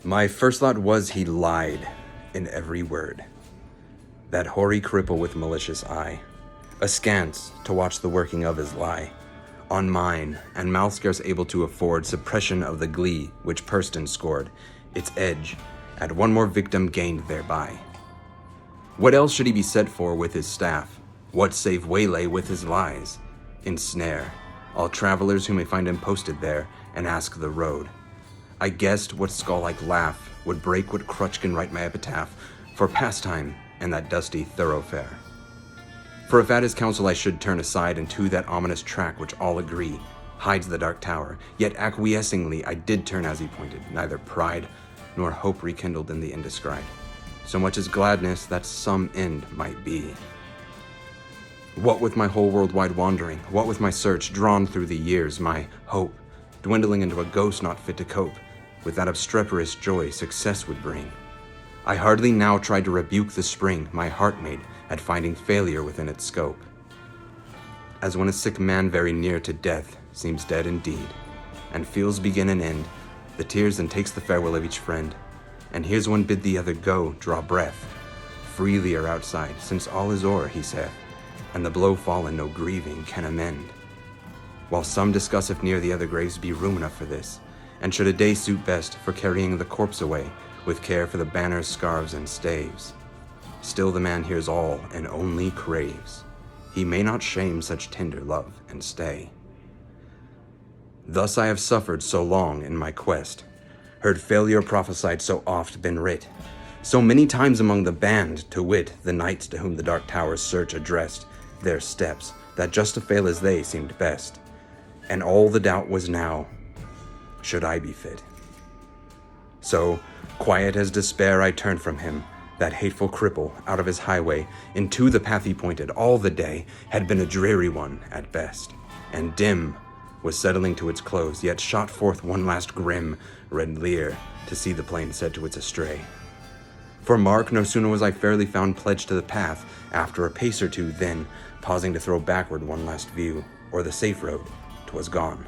My first thought was he lied in every word. That hoary cripple with malicious eye, askance to watch the working of his lie, on mine, and mouth scarce able to afford suppression of the glee which pursed and scored, its edge, at one more victim gained thereby. What else should he be set for with his staff? What save waylay with his lies? Ensnare all travelers who may find him posted there, and ask the road. I guessed what skull-like laugh would break what crutch can write my epitaph for pastime in that dusty thoroughfare. For if at his counsel I should turn aside into that ominous track which all agree hides the dark tower, yet acquiescingly I did turn as he pointed, neither pride nor hope rekindled in the indescribed, so much as gladness that some end might be. What with my whole world-wide wandering, what with my search drawn through the years, my hope dwindling into a ghost not fit to cope with that obstreperous joy success would bring, I hardly now tried to rebuke the spring my heart made at finding failure within its scope. As when a sick man very near to death seems dead indeed, and feels begin and end the tears and takes the farewell of each friend, and hears one bid the other go draw breath, freely or outside, since all is o'er, he saith, and the blow fallen no grieving can amend. While some discuss if near the other graves be room enough for this, and should a day suit best for carrying the corpse away, with care for the banners, scarves, and staves, still the man hears all and only craves. He may not shame such tender love and stay. Thus I have suffered so long in my quest, heard failure prophesied so oft been writ, so many times among the band, to wit, the knights to whom the dark tower's search addressed their steps, that just to fail as they seemed best, and all the doubt was now, should I be fit? So, quiet as despair, I turned from him, that hateful cripple, out of his highway, into the path he pointed. All the day had been a dreary one at best, and dim was settling to its close, yet shot forth one last grim red leer to see the plain set to its astray. For mark, no sooner was I fairly found pledged to the path, after a pace or two, then, pausing to throw backward one last view, o'er the safe road, 'twas gone.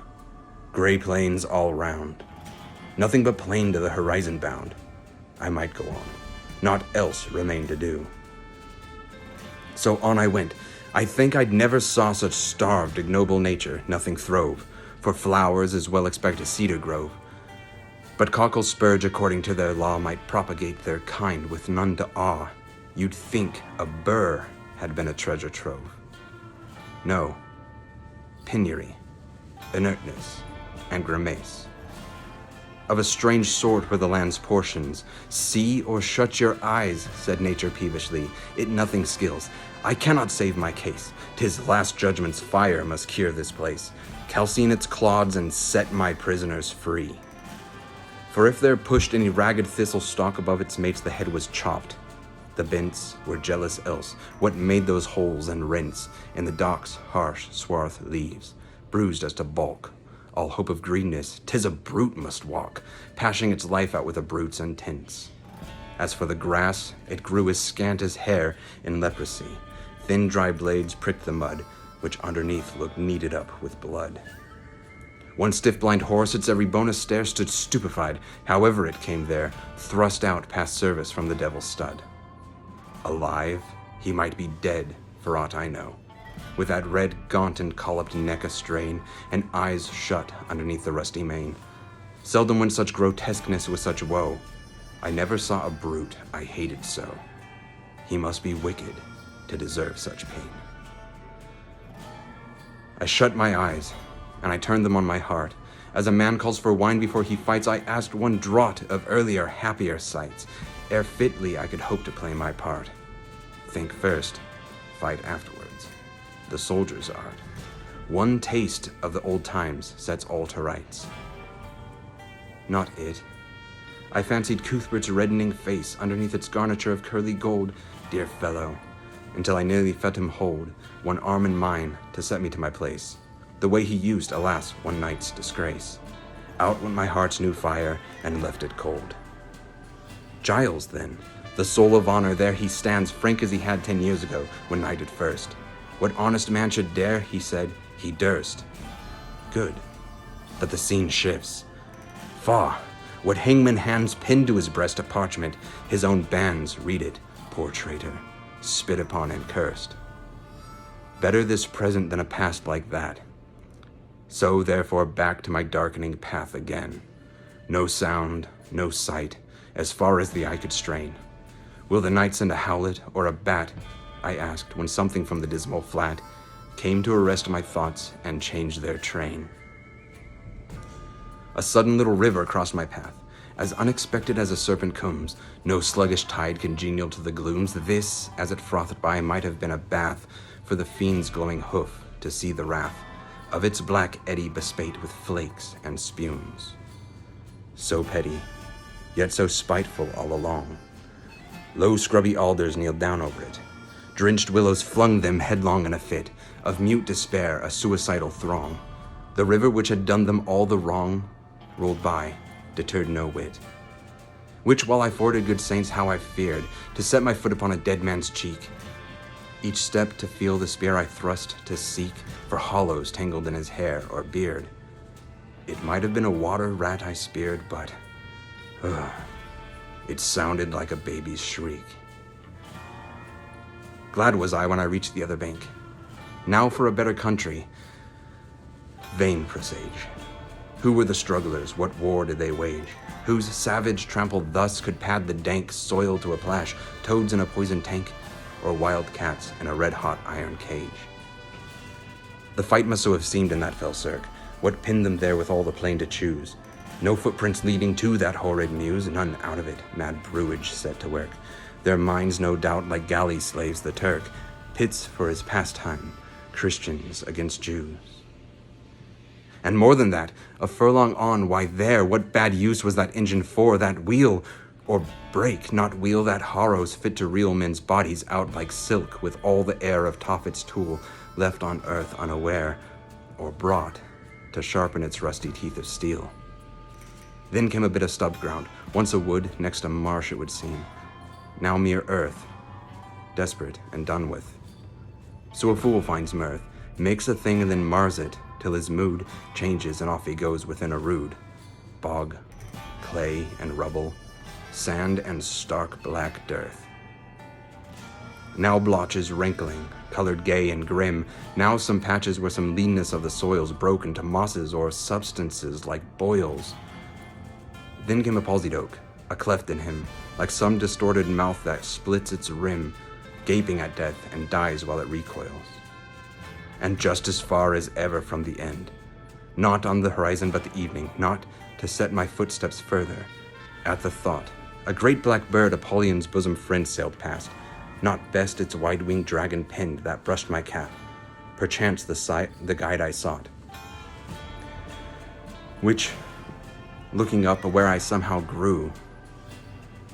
Gray plains all round, nothing but plain to the horizon bound. I might go on, naught else remained to do. So on I went. I think I'd never saw such starved, ignoble nature, nothing throve, for flowers as well expect a cedar grove. But cockle spurge, according to their law, might propagate their kind with none to awe. You'd think a burr had been a treasure trove. No, penury, inertness, and grimace. Of a strange sort were the land's portions. See or shut your eyes, said nature peevishly, it nothing skills. I cannot save my case. 'Tis last judgment's fire must cure this place, calcine its clods and set my prisoners free. For if there pushed any ragged thistle stalk above its mates, the head was chopped. The bents were jealous else. What made those holes and rents in the dock's harsh swarth leaves, bruised as to bulk? All hope of greenness, 'tis a brute must walk, pashing its life out with a brute's intents. As for the grass, it grew as scant as hair in leprosy. Thin dry blades pricked the mud, which underneath looked kneaded up with blood. One stiff blind horse, its every bone astare, stood stupefied, however it came there, thrust out past service from the devil's stud. Alive, he might be dead, for aught I know, with that red, gaunt, and colloped neck a-strain, and eyes shut underneath the rusty mane. Seldom went such grotesqueness with such woe. I never saw a brute I hated so. He must be wicked to deserve such pain. I shut my eyes, and I turned them on my heart. As a man calls for wine before he fights, I asked one draught of earlier, happier sights, ere fitly I could hope to play my part. Think first, fight afterwards. The soldier's art. One taste of the old times sets all to rights. Not it. I fancied Cuthbert's reddening face underneath its garniture of curly gold, dear fellow, until I nearly felt him hold one arm in mine to set me to my place, the way he used, alas, one night's disgrace. Out went my heart's new fire and left it cold. Giles, then, the soul of honor, there he stands, frank as he had 10 years ago, when knighted first. What honest man should dare, he said, he durst. Good, but the scene shifts. Faugh! What hangman hands pinned to his breast a parchment, his own bands read it, poor traitor, spit upon and cursed. Better this present than a past like that. So therefore back to my darkening path again. No sound, no sight, as far as the eye could strain. Will the night send a howlet or a bat? I asked when something from the dismal flat came to arrest my thoughts and change their train. A sudden little river crossed my path, as unexpected as a serpent comes, no sluggish tide congenial to the glooms. This, as it frothed by, might have been a bath for the fiend's glowing hoof to see the wrath of its black eddy bespate with flakes and spumes. So petty, yet so spiteful all along. Low scrubby alders kneeled down over it. Drenched willows flung them headlong in a fit of mute despair, a suicidal throng. The river which had done them all the wrong rolled by, deterred no whit. Which while I forded, good saints, how I feared to set my foot upon a dead man's cheek. Each step to feel the spear I thrust to seek for hollows tangled in his hair or beard. It might have been a water rat I speared, but it sounded like a baby's shriek. Glad was I when I reached the other bank. Now for a better country. Vain presage. Who were the strugglers? What war did they wage? Whose savage trample thus could pad the dank soil to a plash, toads in a poisoned tank, or wild cats in a red-hot iron cage? The fight must so have seemed in that fell cirque. What pinned them there with all the plain to choose? No footprints leading to that horrid muse, none out of it, mad brewage set to work. Their minds, no doubt, like galley slaves the Turk, pits for his pastime, Christians against Jews. And more than that, a furlong on, why there, what bad use was that engine for, that wheel, or brake, not wheel, that harrows fit to reel men's bodies out like silk, with all the air of Tophet's tool left on earth unaware, or brought to sharpen its rusty teeth of steel. Then came a bit of stub ground, once a wood, next a marsh it would seem, now mere earth, desperate and done with. So a fool finds mirth, makes a thing and then mars it, till his mood changes and off he goes within a rude bog, clay and rubble, sand and stark black dearth. Now blotches rankling, colored gay and grim, now some patches where some leanness of the soils broke into mosses or substances like boils. Then came a palsied oak, a cleft in him, like some distorted mouth that splits its rim, gaping at death and dies while it recoils. And just as far as ever from the end, not on the horizon but the evening, not to set my footsteps further, at the thought, a great black bird, Apollyon's bosom friend, sailed past, not best its wide-winged dragon pinned that brushed my cap, perchance the guide I sought, which, looking up where I somehow grew,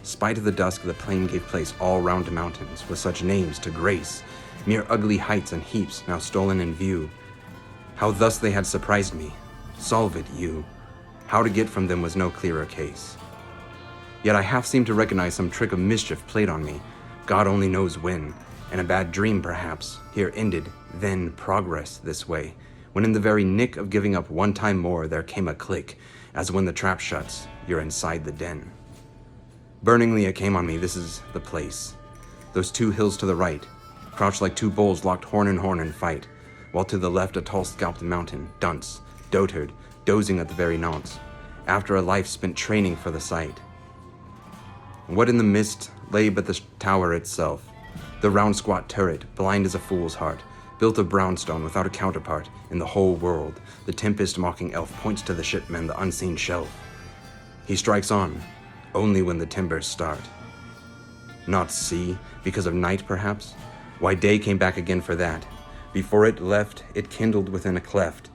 spite of the dusk the plain gave place all round to mountains, with such names to grace, mere ugly heights and heaps now stolen in view. How thus they had surprised me, solve it, you. How to get from them was no clearer case. Yet I half seemed to recognize some trick of mischief played on me, God only knows when, and a bad dream perhaps, here ended, then progress this way, when in the very nick of giving up one time more there came a click, as when the trap shuts, you're inside the den. Burningly it came on me, this is the place. Those two hills to the right, crouched like two bulls locked horn in fight, while to the left a tall scalped mountain, dunce, dotard, dozing at the very nonce, after a life spent training for the sight. What in the mist lay but the tower itself, the round squat turret, blind as a fool's heart, built of brownstone without a counterpart in the whole world. The tempest-mocking elf points to the shipmen the unseen shelf. He strikes on, only when the timbers start. Not see, because of night perhaps? Why, day came back again for that. Before it left, it kindled within a cleft.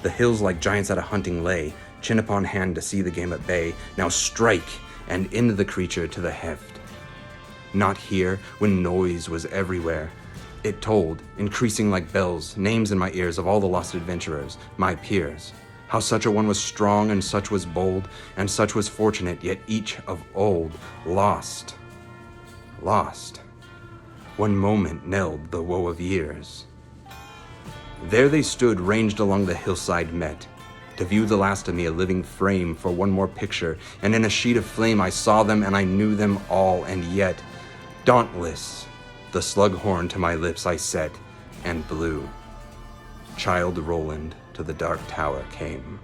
The hills like giants at a hunting lay, chin upon hand to see the game at bay. Now strike, and end the creature to the heft. Not here, when noise was everywhere. It told, increasing like bells, names in my ears of all the lost adventurers, my peers. How such a one was strong, and such was bold, and such was fortunate, yet each of old lost. Lost. One moment knelled the woe of years. There they stood, ranged along the hillside met, to view the last of me, a living frame for one more picture, and in a sheet of flame I saw them and I knew them all, and yet, dauntless, the slug horn to my lips I set and blew. Childe Roland to the dark tower came.